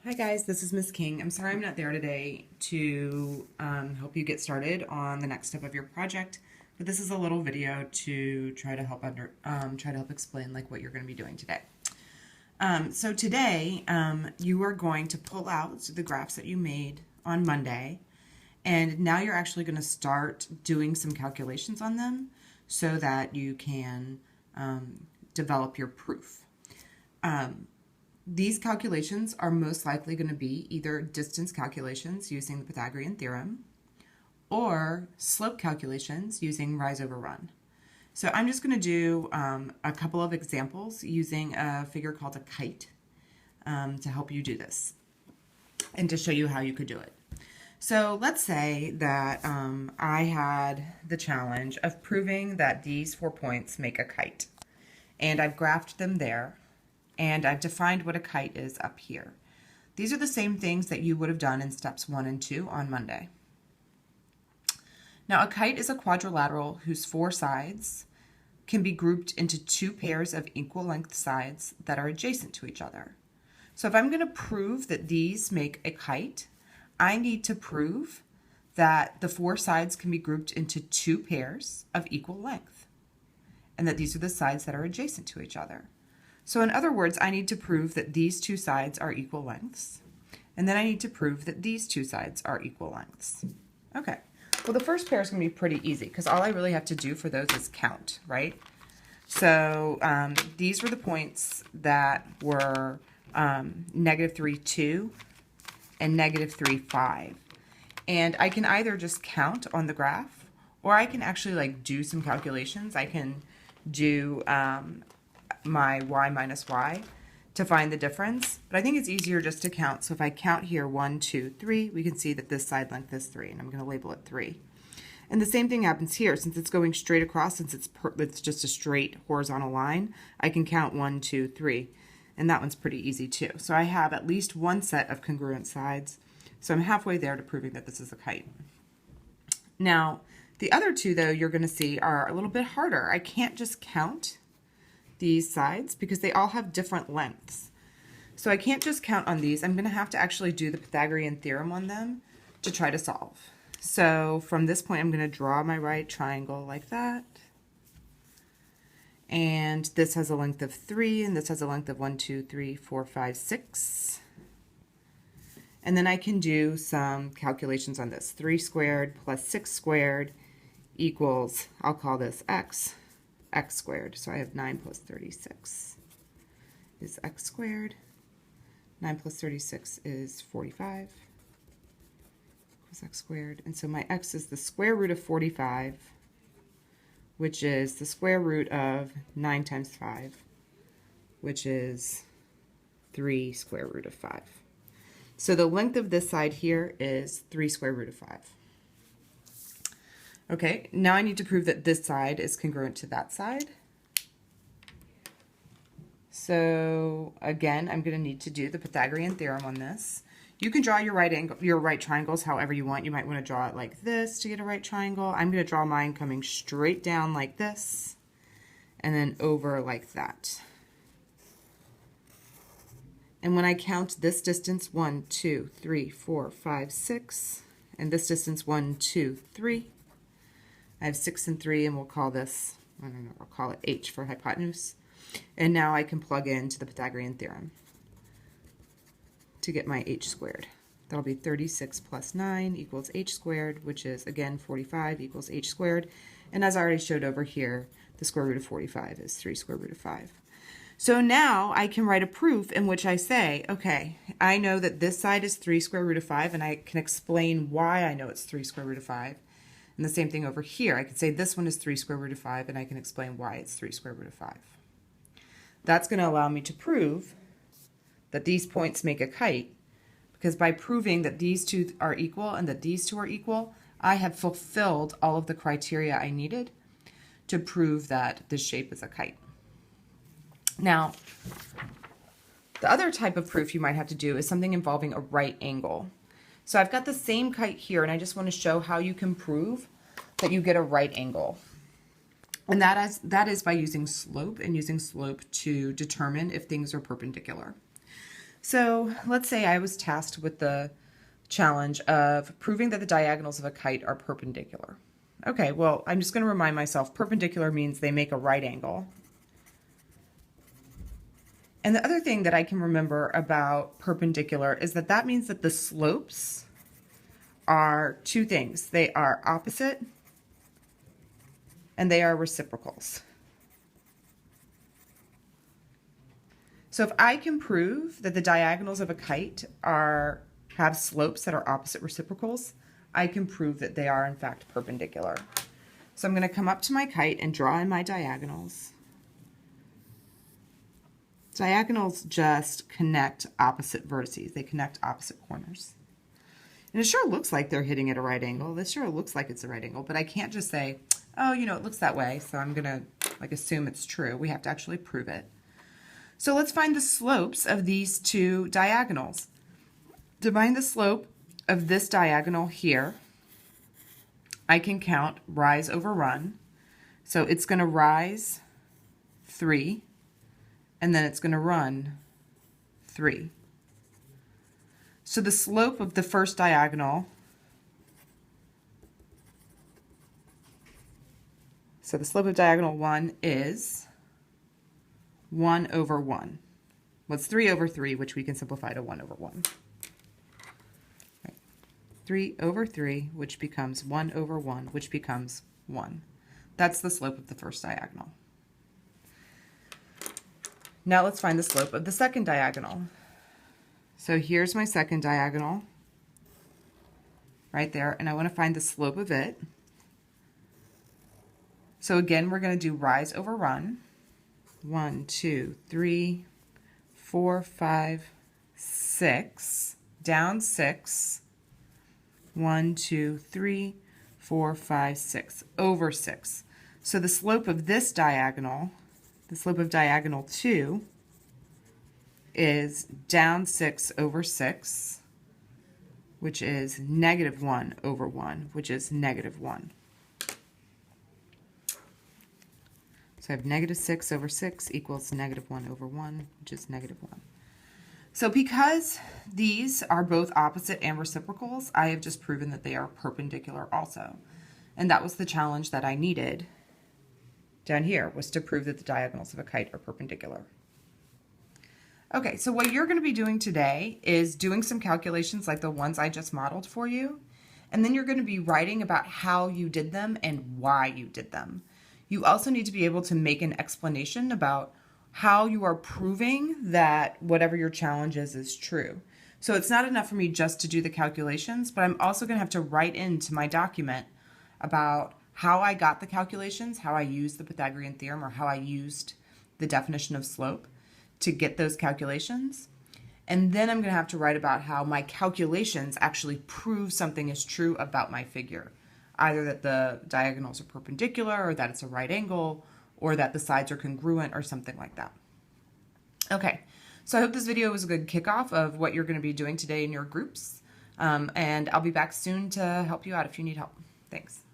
Hi guys, this is Miss King. I'm sorry I'm not there today to help you get started on the next step of your project, but this is a little video to try to help explain like what you're going to be doing today. So today you are going to pull out the graphs that you made on Monday, and now you're actually going to start doing some calculations on them so that you can develop your proof. These calculations are most likely going to be either distance calculations using the Pythagorean theorem or slope calculations using rise over run. So I'm just going to do a couple of examples using a figure called a kite to help you do this and to show you how you could do it. So let's say that I had the challenge of proving that these 4 points make a kite, and I've graphed them there. And I've defined what a kite is up here. These are the same things that you would have done in steps 1 and 2 on Monday. Now, a kite is a quadrilateral whose 4 sides can be grouped into 2 pairs of equal length sides that are adjacent to each other. So if I'm going to prove that these make a kite, I need to prove that the 4 sides can be grouped into 2 pairs of equal length, and that these are the sides that are adjacent to each other. So in other words, I need to prove that these 2 sides are equal lengths, and then I need to prove that these 2 sides are equal lengths. Okay, well the first pair is going to be pretty easy because all I really have to do for those is count, right? So these were the points that were -3, 2 and -3, 5. And I can either just count on the graph, or I can actually like do some calculations. I can do my y minus y to find the difference, but I think it's easier just to count. So if I count here 1, 2, 3, we can see that this side length is 3, and I'm going to label it 3. And the same thing happens here. Since it's going straight across, since it's just a straight horizontal line, I can count 1, 2, 3, and that one's pretty easy too. So I have at least one set of congruent sides, so I'm halfway there to proving that this is a kite. Now, the other two, though, you're going to see are a little bit harder. I can't just count these sides because they all have different lengths. So I can't just count on these. I'm going to have to actually do the Pythagorean theorem on them to try to solve. So from this point, I'm going to draw my right triangle like that. And this has a length of 3, and this has a length of 1, 2, 3, 4, 5, 6. And then I can do some calculations on this. 3 squared plus 6 squared equals, I'll call this x squared. So I have 9 plus 36 is x squared. 9 plus 36 is 45 equals x squared. And so my x is the square root of 45, which is the square root of 9 times 5, which is 3 square root of 5. So the length of this side here is 3 square root of 5. Okay, now I need to prove that this side is congruent to that side. So again, I'm going to need to do the Pythagorean theorem on this. You can draw your right triangles however you want. You might want to draw it like this to get a right triangle. I'm going to draw mine coming straight down like this and then over like that. And when I count this distance, 1, 2, 3, 4, 5, 6, and this distance 1, 2, 3, I have 6 and 3, and we'll call this, I don't know, I'll call it h for hypotenuse. And now I can plug into the Pythagorean theorem to get my h squared. That'll be 36 plus 9 equals h squared, which is, again, 45 equals h squared. And as I already showed over here, the square root of 45 is 3 square root of 5. So now I can write a proof in which I say, okay, I know that this side is 3 square root of 5, and I can explain why I know it's 3 square root of 5. And the same thing over here. I can say this one is 3 square root of 5, and I can explain why it's 3 square root of 5. That's going to allow me to prove that these points make a kite, because by proving that these two are equal and that these two are equal, I have fulfilled all of the criteria I needed to prove that this shape is a kite. Now, the other type of proof you might have to do is something involving a right angle. So I've got the same kite here, and I just want to show how you can prove that you get a right angle. And that is by using slope, and using slope to determine if things are perpendicular. So let's say I was tasked with the challenge of proving that the diagonals of a kite are perpendicular. Okay, well, I'm just going to remind myself perpendicular means they make a right angle. And the other thing that I can remember about perpendicular is that that means that the slopes are two things. They are opposite and they are reciprocals. So if I can prove that the diagonals of a kite have slopes that are opposite reciprocals, I can prove that they are in fact perpendicular. So I'm going to come up to my kite and draw in my diagonals. Diagonals just connect opposite vertices. They connect opposite corners. And it sure looks like they're hitting at a right angle. This sure looks like it's a right angle, but I can't just say, oh, you know, it looks that way, so I'm going to assume it's true. We have to actually prove it. So let's find the slopes of these two diagonals. To find the slope of this diagonal here, I can count rise over run. So it's going to rise 3, and then it's going to run 3. So the slope of the first diagonal, so the slope of diagonal 1 is 1 over 1. Well, it's 3 over 3, which we can simplify to 1 over 1. 3 over 3, which becomes 1 over 1, which becomes 1. That's the slope of the first diagonal. Now let's find the slope of the second diagonal. So here's my second diagonal, right there, and I want to find the slope of it. So again, we're going to do rise over run. 1, 2, 3, 4, 5, 6, down 6. 1, 2, 3, 4, 5, 6, over 6. So the slope of this diagonal, the slope of diagonal 2, is down 6 over 6, which is negative 1 over 1, which is negative 1. So I have negative 6 over 6 equals negative 1 over 1, which is negative 1. So because these are both opposite and reciprocals, I have just proven that they are perpendicular also. And that was the challenge that I needed down here, was to prove that the diagonals of a kite are perpendicular. Okay, so what you're going to be doing today is doing some calculations like the ones I just modeled for you, and then you're going to be writing about how you did them and why you did them. You also need to be able to make an explanation about how you are proving that whatever your challenge is true. So it's not enough for me just to do the calculations, but I'm also going to have to write into my document about how I got the calculations, how I used the Pythagorean theorem, or how I used the definition of slope to get those calculations. And then I'm going to have to write about how my calculations actually prove something is true about my figure. Either that the diagonals are perpendicular, or that it's a right angle, or that the sides are congruent, or something like that. Okay, so I hope this video was a good kickoff of what you're going to be doing today in your groups. And I'll be back soon to help you out if you need help. Thanks.